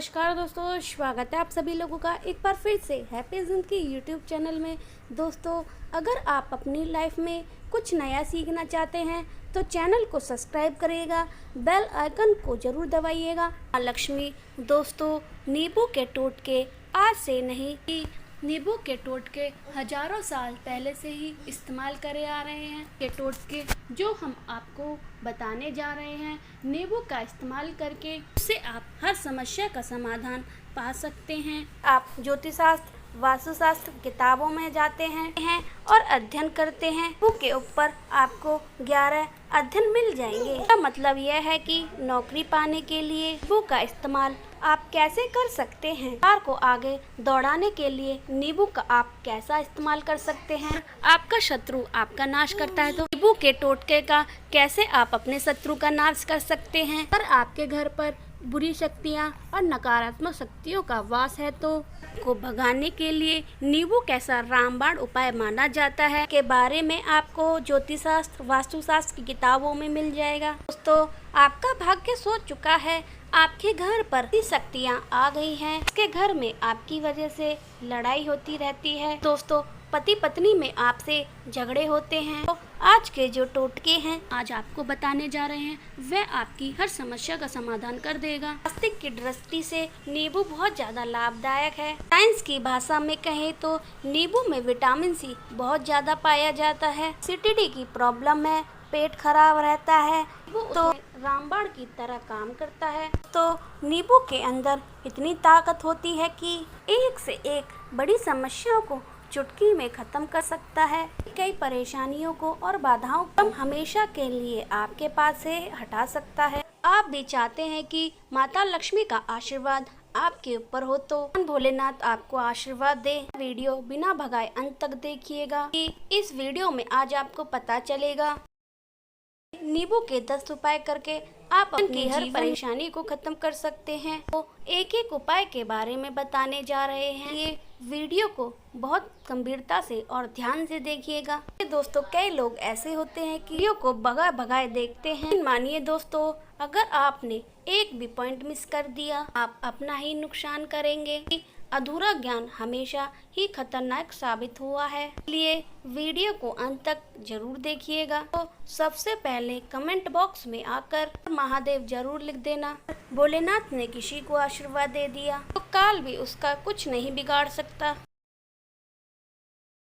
नमस्कार दोस्तों, स्वागत है आप सभी लोगों का एक बार फिर से हैप्पी जिंदगी यूट्यूब चैनल में। दोस्तों, अगर आप अपनी लाइफ में कुछ नया सीखना चाहते हैं तो चैनल को सब्सक्राइब करिएगा, बेल आइकन को ज़रूर दबाइएगा। माँ लक्ष्मी दोस्तों, नींबू के टोटके आज से नहीं, नींबू के टोटके हजारों साल पहले से ही इस्तेमाल करे आ रहे हैं। ये टोटके जो हम आपको बताने जा रहे हैं, नींबू का इस्तेमाल करके उससे आप हर समस्या का समाधान पा सकते हैं। आप ज्योतिषशास्त्र, वास्तुशास्त्र किताबों में जाते हैं और अध्ययन करते हैं, नींबू के ऊपर आपको 11 अध्ययन मिल जाएंगे। इसका मतलब यह है कि नौकरी पाने के लिए नींबू का इस्तेमाल आप कैसे कर सकते हैं, कार को आगे दौड़ाने के लिए नींबू का आप कैसा इस्तेमाल कर सकते हैं, आपका शत्रु आपका नाश करता है तो नींबू के टोटके का कैसे आप अपने शत्रु का नाश कर सकते हैं। अगर आपके घर पर बुरी शक्तियां और नकारात्मक शक्तियों का वास है तो को भगाने के लिए नींबू कैसा रामबाण उपाय माना जाता है के बारे में आपको ज्योतिष शास्त्र, वास्तुशास्त्र की किताबों में मिल जाएगा। दोस्तों, आपका भाग्य सोच चुका है, आपके घर पर शक्तियां आ गई हैं, उसके घर में आपकी वजह से लड़ाई होती रहती है। दोस्तों, पति पत्नी में आपसे झगड़े होते हैं तो आज के जो टोटके हैं आज आपको बताने जा रहे हैं, वह आपकी हर समस्या का समाधान कर देगा। स्वास्थ्य की दृष्टि से नींबू बहुत ज्यादा लाभदायक है। साइंस की भाषा में कहें तो नींबू में विटामिन सी बहुत ज्यादा पाया जाता है। एसिडिटी की प्रॉब्लम है, पेट खराब रहता है तो रामबाण की तरह काम करता है। तो नींबू के अंदर इतनी ताकत होती है कि एक से एक बड़ी समस्याओं को चुटकी में खत्म कर सकता है। कई परेशानियों को और बाधाओं को हमेशा के लिए आपके पास से हटा सकता है। आप भी चाहते हैं कि माता लक्ष्मी का आशीर्वाद आपके ऊपर हो तो भोलेनाथ आपको आशीर्वाद दे। वीडियो बिना भगाए अंत तक देखिएगा कि इस वीडियो में आज आपको पता चलेगा नींबू के 10 उपाय करके आप अपनी हर परेशानी को खत्म कर सकते हैं। तो एक एक उपाय के बारे में बताने जा रहे हैं। ये वीडियो को बहुत गंभीरता से और ध्यान से देखिएगा। दोस्तों, कई लोग ऐसे होते हैं कि वीडियो को भगाए देखते हैं। मानिए दोस्तों, अगर आपने एक भी पॉइंट मिस कर दिया आप अपना ही नुकसान करेंगे। अधूरा ज्ञान हमेशा ही खतरनाक साबित हुआ है, इसलिए वीडियो को अंत तक जरूर देखिएगा। तो सबसे पहले कमेंट बॉक्स में आकर महादेव जरूर लिख देना। भोलेनाथ ने किसी को आशीर्वाद दे दिया तो काल भी उसका कुछ नहीं बिगाड़ सकता।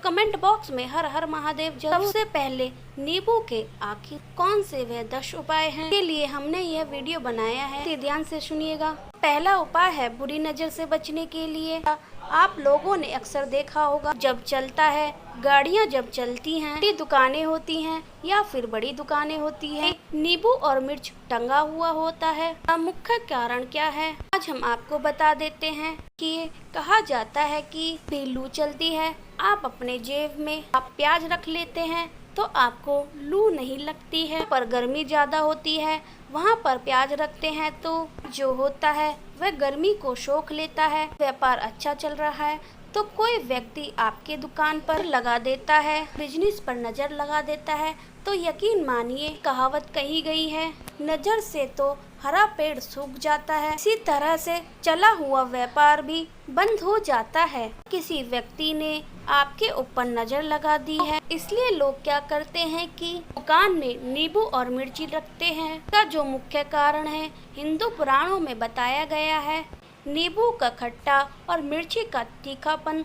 कमेंट बॉक्स में हर हर महादेव। सबसे पहले नींबू के आखिर कौन से वे 10 उपाय हैं, के लिए हमने यह वीडियो बनाया है, ध्यान से सुनिएगा। पहला उपाय है बुरी नजर से बचने के लिए। आप लोगों ने अक्सर देखा होगा, जब चलता है गाड़ियां, जब चलती हैं, बड़ी दुकानें होती हैं या फिर बड़ी दुकानें होती हैं, नींबू और मिर्च टंगा हुआ होता है। मुख्य कारण क्या है आज हम आपको बता देते हैं कि कहा जाता है कि भी लू चलती है, आप अपने जेब में आप प्याज रख लेते हैं तो आपको लू नहीं लगती है। पर गर्मी ज्यादा होती है, वहाँ पर प्याज रखते हैं तो जो होता है वह गर्मी को सोख लेता है। व्यापार अच्छा चल रहा है तो कोई व्यक्ति आपके दुकान पर लगा देता है, बिजनेस पर नजर लगा देता है तो यकीन मानिए, कहावत कही गई है, नजर से तो हरा पेड़ सूख जाता है, इसी तरह से चला हुआ व्यापार भी बंद हो जाता है। किसी व्यक्ति ने आपके ऊपर नजर लगा दी है, इसलिए लोग क्या करते हैं कि दुकान में नींबू और मिर्ची रखते हैं। इसका जो मुख्य कारण है हिंदू पुराणों में बताया गया है, नींबू का खट्टा और मिर्ची का तीखापन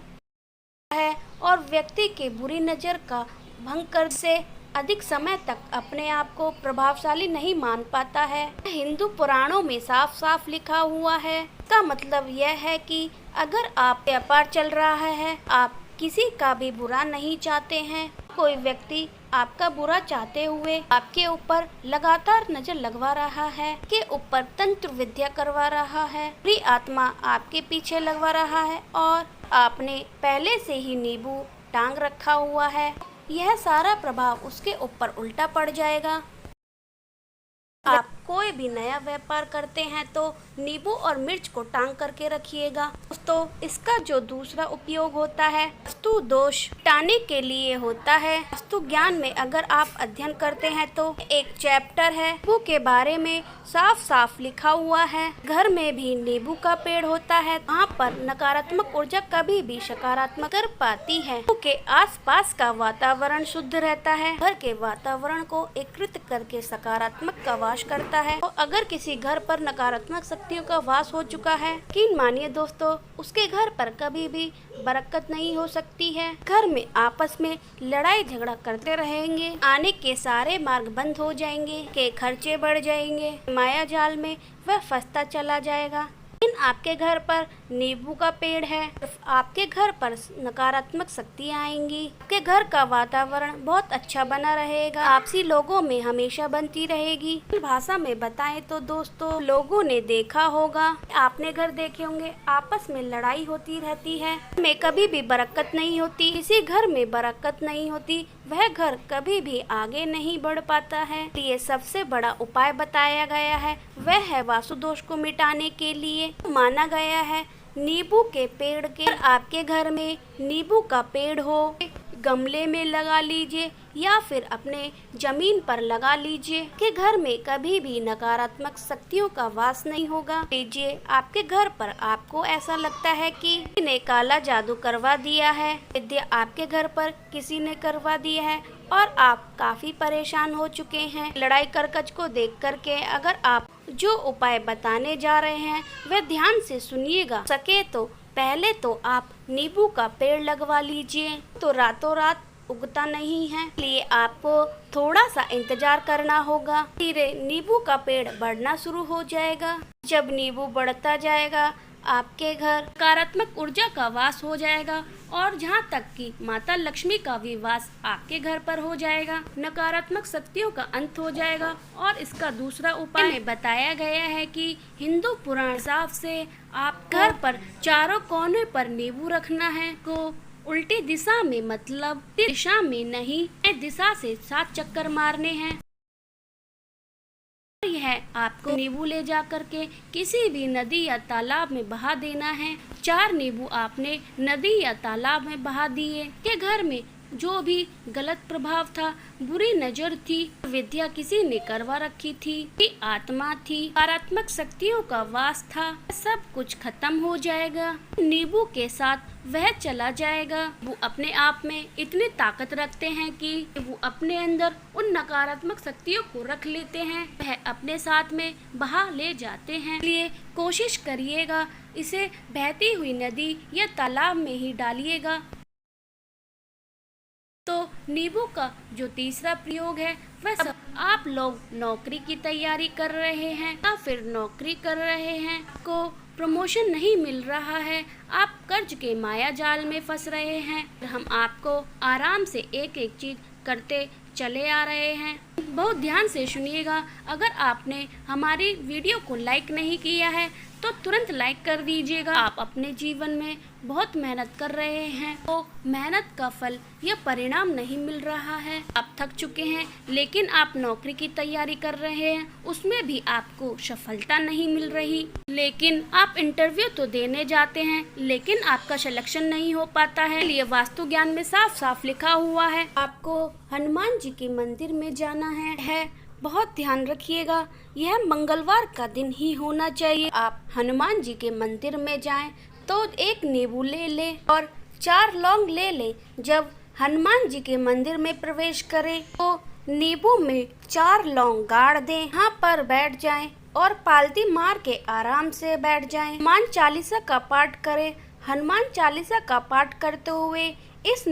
है और व्यक्ति के बुरी नजर का भंग कर से अधिक समय तक अपने आप को प्रभावशाली नहीं मान पाता है। हिंदू पुराणों में साफ साफ लिखा हुआ है। इसका मतलब यह है कि अगर आप व्यापार चल रहा है, आप किसी का भी बुरा नहीं चाहते हैं, कोई व्यक्ति आपका बुरा चाहते हुए आपके ऊपर लगातार नजर लगवा रहा है, के ऊपर तंत्र विद्या करवा रहा है, बुरी आत्मा आपके पीछे लगवा रहा है और आपने पहले से ही नींबू टांग रखा हुआ है, यह सारा प्रभाव उसके ऊपर उल्टा पड़ जाएगा। आप कोई भी नया व्यापार करते हैं तो नींबू और मिर्च को टांग करके रखिएगा। दोस्तों, इसका जो दूसरा उपयोग होता है वास्तु दोष मिटाने के लिए होता है। वास्तु ज्ञान में अगर आप अध्ययन करते हैं तो एक चैप्टर है नींबू के बारे में साफ साफ लिखा हुआ है। घर में भी नींबू का पेड़ होता है, वहाँ पर नकारात्मक ऊर्जा कभी भी सकारात्मक कर पाती है। नींबू के आसपास का वातावरण शुद्ध रहता है, घर के वातावरण को एकीकृत करके सकारात्मक का वास करता है। तो अगर किसी घर पर नकारात्मक शक्तियों का वास हो चुका है, यकीन मानिए दोस्तों, उसके घर पर कभी भी बरकत नहीं हो सकती है। घर में आपस में लड़ाई झगड़ा करते रहेंगे, आने के सारे मार्ग बंद हो जाएंगे, के खर्चे बढ़ जाएंगे, माया जाल में वह फंसता चला जाएगा। लेकिन आपके घर पर नींबू का पेड़ है, आपके घर पर नकारात्मक शक्तियाँ आएंगी, आपके घर का वातावरण बहुत अच्छा बना रहेगा, आपसी लोगों में हमेशा बनती रहेगी। भाषा में बताएं तो दोस्तों, लोगों ने देखा होगा, आपने घर देखे होंगे, आपस में लड़ाई होती रहती है, में कभी भी बरकत नहीं होती। किसी घर में बरकत नहीं होती, वह घर कभी भी आगे नहीं बढ़ पाता है। ये सबसे बड़ा उपाय बताया गया है, वह है वास्तु दोष को मिटाने के लिए माना गया है नींबू के पेड़ के। आपके घर में नींबू का पेड़ हो, गमले में लगा लीजिए या फिर अपने जमीन पर लगा लीजिए। के घर में कभी भी नकारात्मक शक्तियों का वास नहीं होगा। लीजिए, आपके घर पर आपको ऐसा लगता है कि किसी ने काला जादू करवा दिया है, विद्या आपके घर पर किसी ने करवा दिया है और आप काफी परेशान हो चुके हैं। लड़ाई करकच को देख करके अगर आप जो उपाय बताने जा रहे हैं वह ध्यान से सुनिएगा। सके तो पहले तो आप नींबू का पेड़ लगवा लीजिए, तो रातों रात उगता नहीं है, इसलिए आपको थोड़ा सा इंतजार करना होगा। धीरे नींबू का पेड़ बढ़ना शुरू हो जाएगा। जब नींबू बढ़ता जाएगा, आपके घर सकारात्मक ऊर्जा का वास हो जाएगा और जहाँ तक कि माता लक्ष्मी का भी वास आपके घर पर हो जाएगा। नकारात्मक शक्तियों का अंत हो जाएगा। और इसका दूसरा उपाय में बताया गया है कि हिंदू पुराण हिसाब से आप घर पर चारों कोने पर नींबू रखना है को उल्टी दिशा में, मतलब दिशा में नहीं, दिशा से 7 चक्कर मारने हैं। यह आपको नींबू ले जा करके किसी भी नदी या तालाब में बहा देना है। 4 नींबू आपने नदी या तालाब में बहा दिए। के घर में जो भी गलत प्रभाव था, बुरी नजर थी, विद्या किसी ने करवा रखी थी, आत्मा थी, नकारात्मक शक्तियों का वास था, सब कुछ खत्म हो जाएगा। नींबू के साथ वह चला जाएगा। वो अपने आप में इतनी ताकत रखते हैं कि वो अपने अंदर उन नकारात्मक शक्तियों को रख लेते हैं, वह अपने साथ में बहा ले जाते हैं। इसलिए कोशिश करिएगा, इसे बहती हुई नदी या तालाब में ही डालिएगा। तो नींबू का जो तीसरा प्रयोग है, वह सब आप लोग नौकरी की तैयारी कर रहे हैं या फिर नौकरी कर रहे हैं, को प्रमोशन नहीं मिल रहा है, आप कर्ज के माया जाल में फंस रहे हैं, हम आपको आराम से एक एक चीज करते चले आ रहे हैं। बहुत ध्यान से सुनिएगा। अगर आपने हमारी वीडियो को लाइक नहीं किया है तो तुरंत लाइक कर दीजिएगा। आप अपने जीवन में बहुत मेहनत कर रहे हैं, तो मेहनत का फल या परिणाम नहीं मिल रहा है, आप थक चुके हैं, लेकिन आप नौकरी की तैयारी कर रहे हैं, उसमें भी आपको सफलता नहीं मिल रही, लेकिन आप इंटरव्यू तो देने जाते हैं लेकिन आपका सिलेक्शन नहीं हो पाता है। लिए वास्तु ज्ञान में साफ साफ लिखा हुआ है, आपको हनुमान जी के मंदिर में जाना है। बहुत ध्यान रखिएगा, यह मंगलवार का दिन ही होना चाहिए। आप हनुमान जी के मंदिर में जाएं तो एक नींबू ले लें और 4 लौंग ले लें। जब हनुमान जी के मंदिर में प्रवेश करें तो नींबू में 4 लौंग गाड़ दें, यहाँ पर बैठ जाएं और पालती मार के आराम से बैठ जाएं। हनुमान चालीसा का पाठ करें। हनुमान चालीसा का पाठ करते हुए इस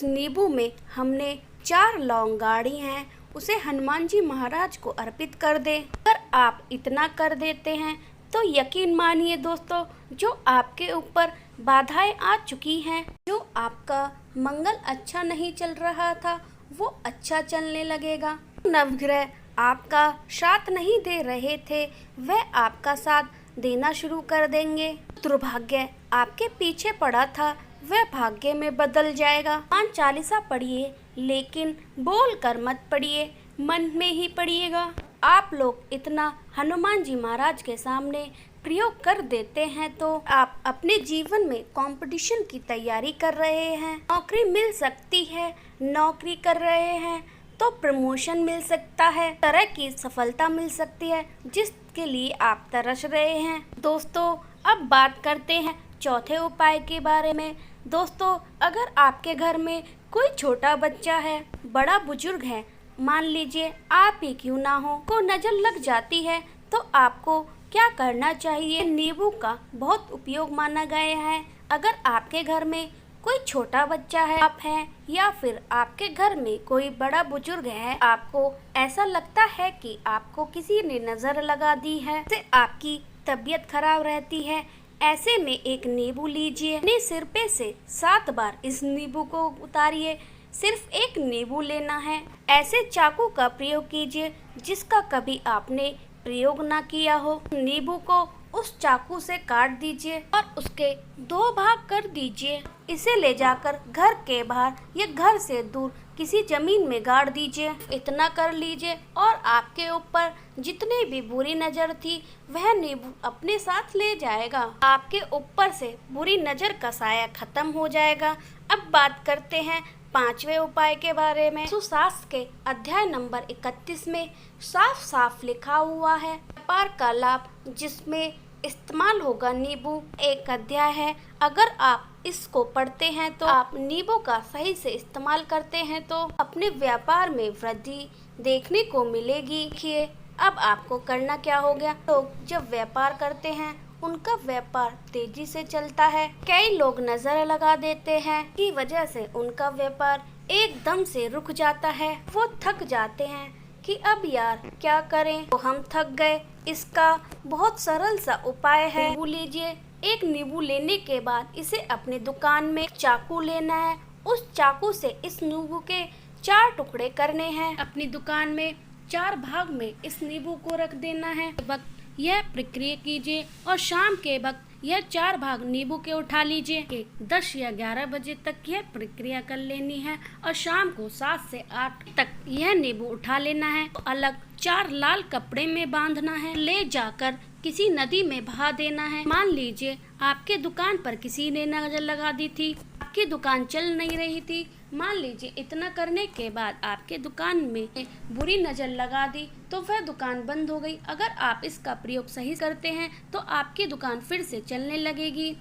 नींबू में हमने 4 लौंग गाड़ी हैं, उसे हनुमान जी महाराज को अर्पित कर दें। अगर आप इतना कर देते हैं तो यकीन मानिए दोस्तों, जो आपके ऊपर बाधाएं आ चुकी हैं, जो आपका मंगल अच्छा नहीं चल रहा था, वो अच्छा चलने लगेगा। नवग्रह आपका साथ नहीं दे रहे थे, वह आपका साथ देना शुरू कर देंगे। दुर्भाग्य आपके पीछे पड़ा था, वह भाग्य में बदल जाएगा। हनुमान चालीसा पढ़िए, लेकिन बोल कर मत पढ़िए, मन में ही पढ़िएगा। आप लोग इतना हनुमान जी महाराज के सामने प्रयोग कर देते हैं तो आप अपने जीवन में कंपटीशन की तैयारी कर रहे हैं, नौकरी मिल सकती है, नौकरी कर रहे हैं तो प्रमोशन मिल सकता है, तरह की सफलता मिल सकती है जिसके लिए आप तरस रहे हैं। दोस्तों अब बात करते हैं चौथे उपाय के बारे में। दोस्तों अगर आपके घर में कोई छोटा बच्चा है, बड़ा बुजुर्ग है, मान लीजिए आप ही क्यों ना हो, को नजर लग जाती है तो आपको क्या करना चाहिए। नींबू का बहुत उपयोग माना गया है। अगर आपके घर में कोई छोटा बच्चा है, आप हैं या फिर आपके घर में कोई बड़ा बुजुर्ग है, आपको ऐसा लगता है कि आपको किसी ने नजर लगा दी है, तो आपकी तबीयत खराब रहती है, ऐसे में एक नींबू लीजिए, अपने सिर पे से 7 बार इस नींबू को उतारिए। सिर्फ एक नींबू लेना है। ऐसे चाकू का प्रयोग कीजिए जिसका कभी आपने प्रयोग ना किया हो। नींबू को उस चाकू से काट दीजिए और उसके 2 भाग कर दीजिए। इसे ले जाकर घर के बाहर या घर से दूर किसी जमीन में गाड़ दीजिए। इतना कर लीजिए और आपके ऊपर जितनी भी बुरी नजर थी वह नींबू अपने साथ ले जाएगा। आपके ऊपर से बुरी नजर का साया खत्म हो जाएगा। अब बात करते हैं 5वें उपाय के बारे में। सुशास्त्र के अध्याय नंबर 31 में साफ साफ लिखा हुआ है व्यापार का लाभ, जिसमें इस्तेमाल होगा नींबू। एक अध्याय है, अगर आप इसको पढ़ते हैं तो आप नींबू का सही से इस्तेमाल करते हैं तो अपने व्यापार में वृद्धि देखने को मिलेगी। देखिए अब आपको करना क्या हो गया। लोग जब व्यापार करते हैं उनका व्यापार तेजी से चलता है। कई लोग नजर लगा देते हैं की वजह से उनका व्यापार एकदम से रुक जाता है। वो थक जाते हैं कि अब यार क्या करें, तो हम थक गए। इसका बहुत सरल सा उपाय है। नींबू लीजिए। एक नींबू लेने के बाद इसे अपने दुकान में चाकू लेना है। उस चाकू से इस नींबू के 4 टुकड़े करने हैं। अपनी दुकान में 4 भाग में इस नींबू को रख देना है। वक्त यह प्रक्रिया कीजिए और शाम के वक्त यह 4 भाग नींबू के उठा लीजिए। 10 या 11 बजे तक यह प्रक्रिया कर लेनी है और शाम को 7 से 8 तक यह नींबू उठा लेना है। तो अलग 4 लाल कपड़े में बांधना है, ले जाकर किसी नदी में बहा देना है। मान लीजिए आपके दुकान पर किसी ने नजर लगा दी थी, आपकी दुकान चल नहीं रही थी। मान लीजिए इतना करने के बाद आपके दुकान में बुरी नजर लगा दी तो वह दुकान बंद हो गई। अगर आप इसका प्रयोग सही करते हैं तो आपकी दुकान फिर से चलने लगेगी।